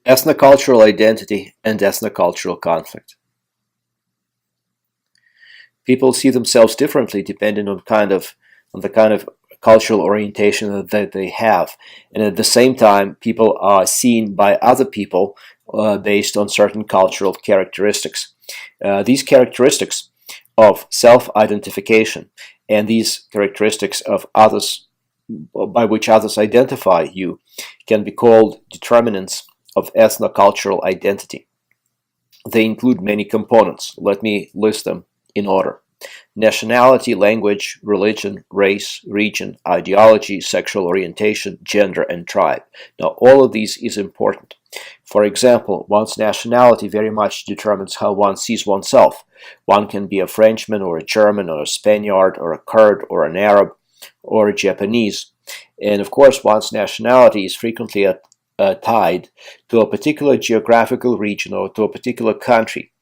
Ethno-cultural identity and ethno-cultural conflict. People see themselves differently depending on the kind of cultural orientation that they have, and at the same time, people are seen by other people based on certain cultural characteristics. These characteristics of self-identification and these characteristics of others, by which others identify you, can be called determinants of ethno-cultural identity. They include many components. Let me list them in order: nationality, language, religion, race, region, ideology, sexual orientation, gender, and tribe. Now, all of these is important. For example, one's nationality very much determines how one sees oneself. One can be a Frenchman or a German or a Spaniard or a Kurd or an Arab or a Japanese. And of course, one's nationality is frequently tied to a particular geographical region or to a particular country.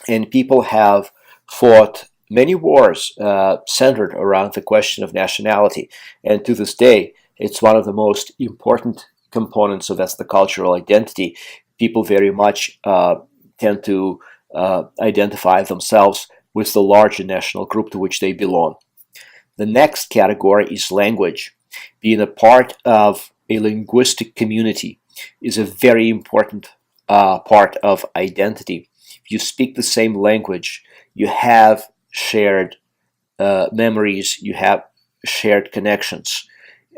And people have fought many wars centered around the question of nationality. And to this day, it's one of the most important components of ethnocultural identity. People very much tend to identify themselves with the larger national group to which they belong. The next category is language. Being a part of a linguistic community is a very important part of identity. If you speak the same language, you have shared memories, you have shared connections.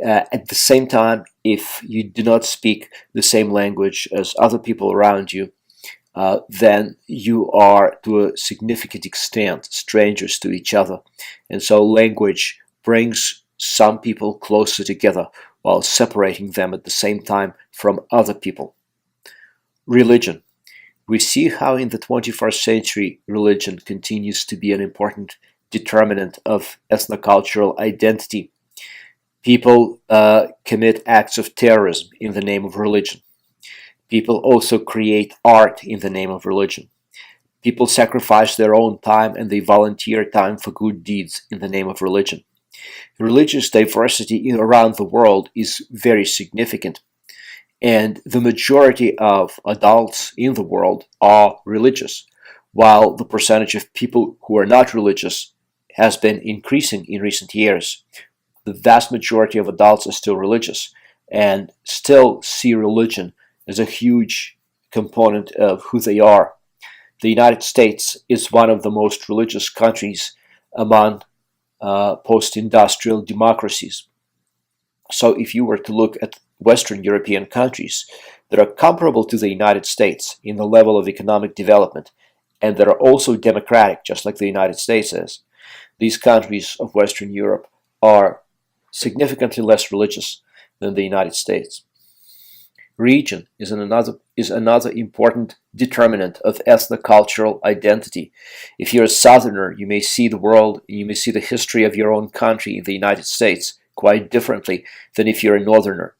At the same time, if you do not speak the same language as other people around you, then you are, to a significant extent, strangers to each other. And so language brings some people closer together while separating them at the same time from other people. Religion. We see how in the 21st century religion continues to be an important determinant of ethnocultural identity. People commit acts of terrorism in the name of religion. People also create art in the name of religion. People sacrifice their own time and they volunteer time for good deeds in the name of religion. Religious diversity around the world is very significant, and the majority of adults in the world are religious, while the percentage of people who are not religious has been increasing in recent years. The vast majority of adults are still religious and still see religion as a huge component of who they are. The United States is one of the most religious countries among post-industrial democracies. So if you were to look at Western European countries that are comparable to the United States in the level of economic development and that are also democratic, just like the United States is, these countries of Western Europe are significantly less religious than the United States. Region is another important determinant of ethnocultural identity. If you're a Southerner, you may see the world, you may see the history of your own country in the United States quite differently than if you're a Northerner.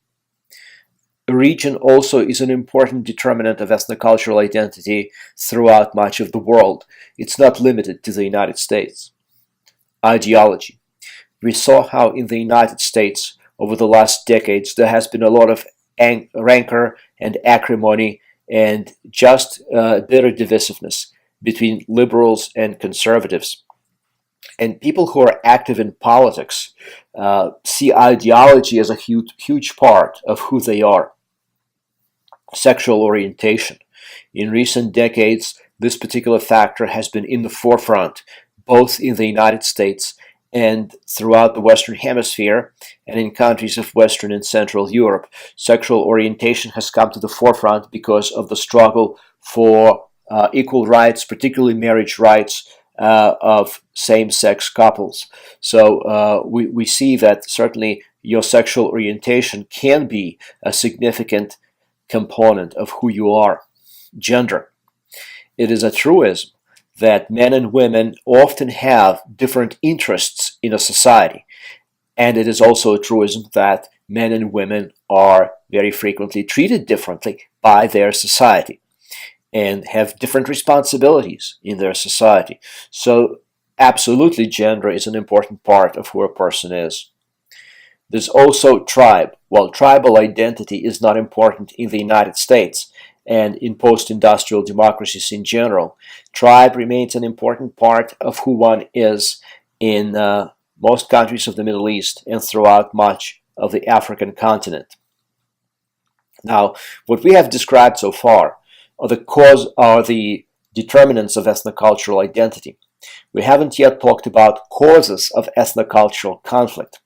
Region also is an important determinant of ethnocultural identity throughout much of the world. It's not limited to the United States. Ideology. We saw how in the United States over the last decades there has been a lot of rancor and acrimony and just bitter divisiveness between liberals and conservatives. And people who are active in politics see ideology as a huge part of who they are. Sexual orientation. In recent decades, this particular factor has been in the forefront, both in the United States and throughout the Western Hemisphere, and in countries of Western and Central Europe. Sexual orientation has come to the forefront because of the struggle for equal rights, particularly marriage rights of same-sex couples. So we see that certainly your sexual orientation can be a significant component of who you are. Gender. It is a truism that men and women often have different interests in a society. And it is also a truism that men and women are very frequently treated differently by their society and have different responsibilities in their society. So absolutely, gender is an important part of who a person is. There's also tribe. While tribal identity is not important in the United States and in post-industrial democracies in general, tribe remains an important part of who one is in most countries of the Middle East and throughout much of the African continent. Now, what we have described so far are the determinants of ethnocultural identity. We haven't yet talked about causes of ethnocultural conflict.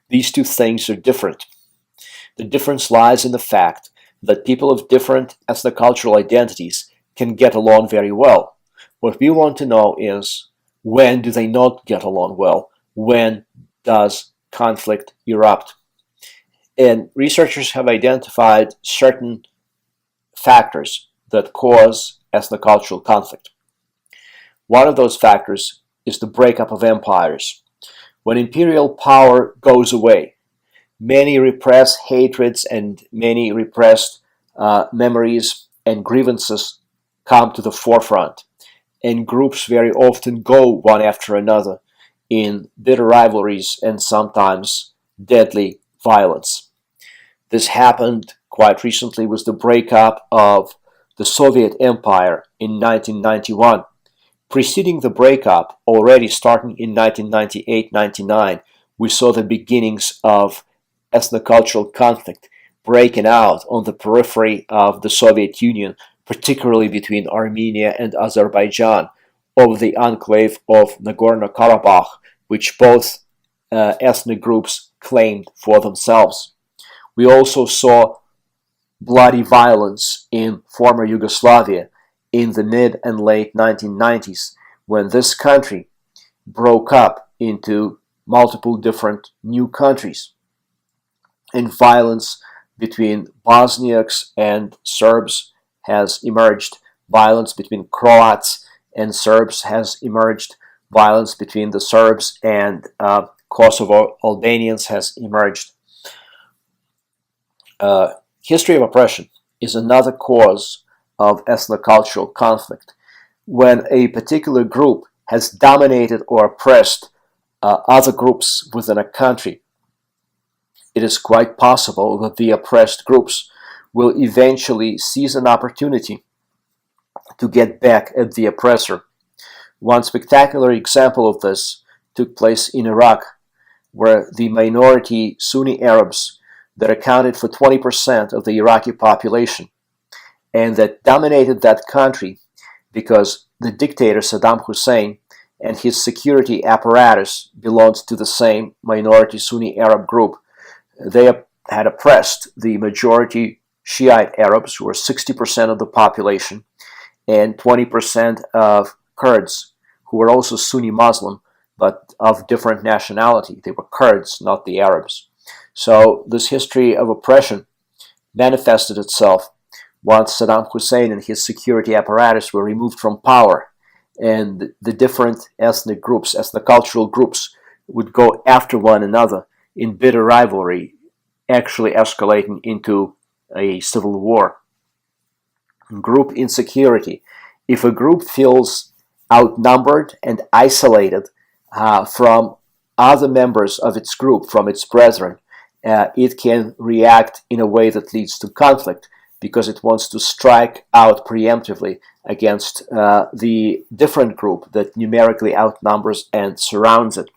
These two things are different. The difference lies in the fact that people of different ethnocultural identities can get along very well. What we want to know is, when do they not get along well? When does conflict erupt? And researchers have identified certain factors that cause ethnocultural conflict. One of those factors is the breakup of empires. When imperial power goes away, many repressed hatreds and many repressed memories and grievances come to the forefront, and groups very often go one after another in bitter rivalries and sometimes deadly violence. This happened quite recently with the breakup of the Soviet Empire in 1991. Preceding the breakup, already starting in 1998-99, we saw the beginnings of ethnocultural conflict breaking out on the periphery of the Soviet Union, particularly between Armenia and Azerbaijan, over the enclave of Nagorno-Karabakh, which both ethnic groups claimed for themselves. We also saw bloody violence in former Yugoslavia in the mid and late 1990s, when this country broke up into multiple different new countries, and violence between Bosniaks and Serbs has emerged. Violence between Croats and Serbs has emerged. Violence between the Serbs and Kosovo Albanians has emerged. History of oppression is another cause of ethnocultural conflict. When a particular group has dominated or oppressed other groups within a country, it is quite possible that the oppressed groups will eventually seize an opportunity to get back at the oppressor. One spectacular example of this took place in Iraq, where the minority Sunni Arabs that accounted for 20% of the Iraqi population and that dominated that country because the dictator Saddam Hussein and his security apparatus belonged to the same minority Sunni Arab group. They had oppressed the majority Shiite Arabs, who were 60% of the population, and 20% of Kurds, who were also Sunni Muslim, but of different nationality. They were Kurds, not the Arabs. So this history of oppression manifested itself once Saddam Hussein and his security apparatus were removed from power, and the different ethnic groups, ethnocultural groups, would go after one another in bitter rivalry, actually escalating into a civil war. Group insecurity. If a group feels outnumbered and isolated from other members of its group, from its brethren, it can react in a way that leads to conflict because it wants to strike out preemptively against the different group that numerically outnumbers and surrounds it.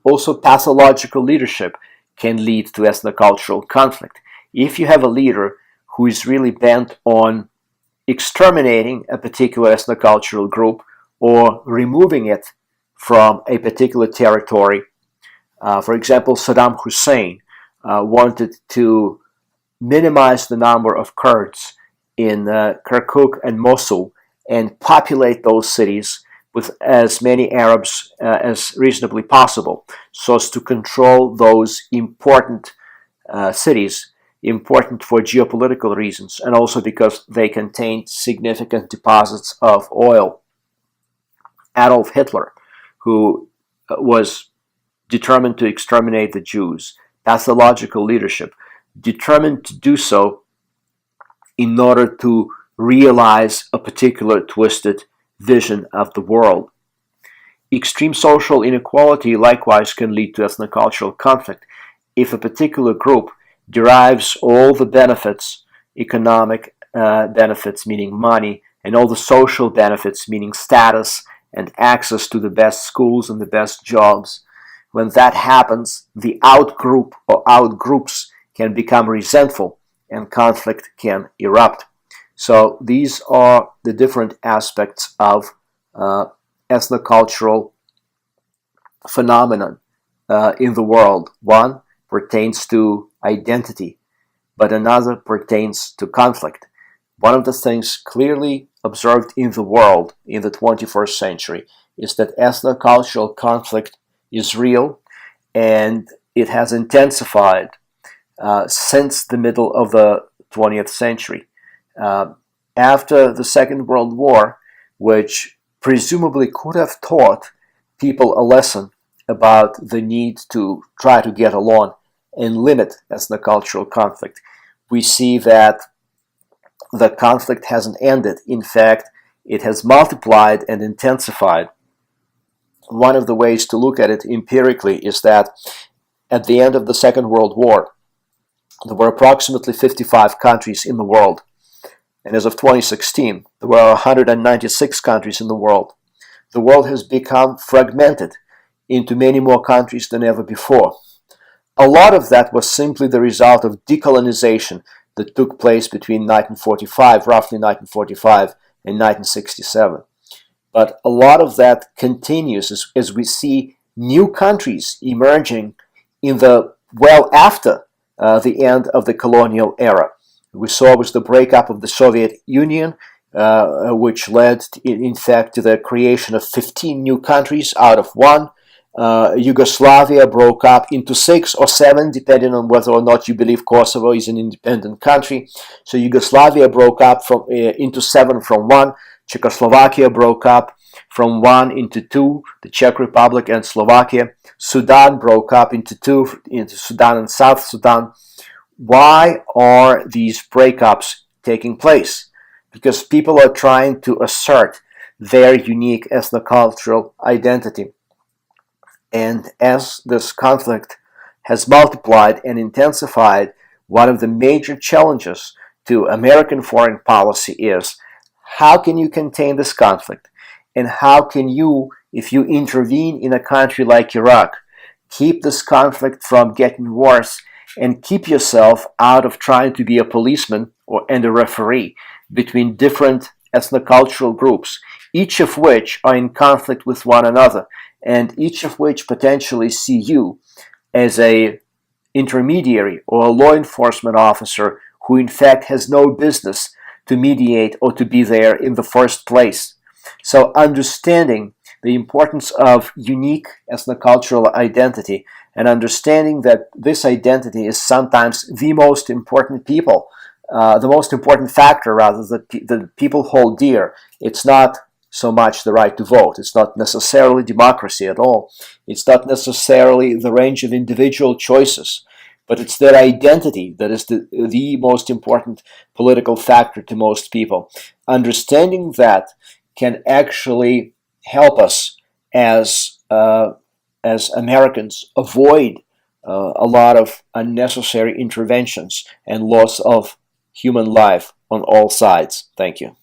Also, pathological leadership can lead to ethnocultural conflict. If you have a leader who is really bent on exterminating a particular ethnocultural group or removing it from a particular territory, for example, Saddam Hussein wanted to minimize the number of Kurds in Kirkuk and Mosul and populate those cities with as many Arabs as reasonably possible, so as to control those important cities, important for geopolitical reasons, and also because they contained significant deposits of oil. Adolf Hitler, who was determined to exterminate the Jews, pathological leadership, determined to do so in order to realize a particular twisted vision of the world. Extreme social inequality likewise can lead to ethnocultural conflict. if a particular group derives all the benefits, economic benefits, meaning money, and all the social benefits, meaning status and access to the best schools and the best jobs, when that happens, the outgroup or outgroups can become resentful and conflict can erupt. So these are the different aspects of ethnocultural phenomenon in the world. One pertains to identity, but another pertains to conflict. One of the things clearly observed in the world in the 21st century is that ethnocultural conflict is real, and it has intensified since the middle of the 20th century. After the Second World War, which presumably could have taught people a lesson about the need to try to get along and limit ethnocultural conflict, we see that the conflict hasn't ended. In fact, it has multiplied and intensified. One of the ways to look at it empirically is that at the end of the Second World War, there were approximately 55 countries in the world. And as of 2016, there were 196 countries in the world. The world has become fragmented into many more countries than ever before. A lot of that was simply the result of decolonization that took place between roughly 1945 and 1967. But a lot of that continues as we see new countries emerging after the end of the colonial era. We saw was the breakup of the Soviet Union, which led, in fact, to the creation of 15 new countries out of one. Yugoslavia broke up into 6 or 7, depending on whether or not you believe Kosovo is an independent country. So Yugoslavia broke up into 7 from 1. Czechoslovakia broke up from 1 into 2, the Czech Republic and Slovakia. Sudan broke up into 2, into Sudan and South Sudan. Why are these breakups taking place? Because people are trying to assert their unique ethnocultural identity. And as this conflict has multiplied and intensified, one of the major challenges to American foreign policy is how can you contain this conflict? And how can you, if you intervene in a country like Iraq, keep this conflict from getting worse and keep yourself out of trying to be a policeman and a referee between different ethnocultural groups, each of which are in conflict with one another, and each of which potentially see you as a intermediary or a law enforcement officer who in fact has no business to mediate or to be there in the first place. So understanding the importance of unique ethnocultural identity and understanding that this identity is sometimes the most important the most important factor rather that people hold dear. It's not so much the right to vote. It's not necessarily democracy at all. It's not necessarily the range of individual choices, but it's that identity that is the most important political factor to most people. Understanding that can actually help us as Americans avoid a lot of unnecessary interventions and loss of human life on all sides. Thank you.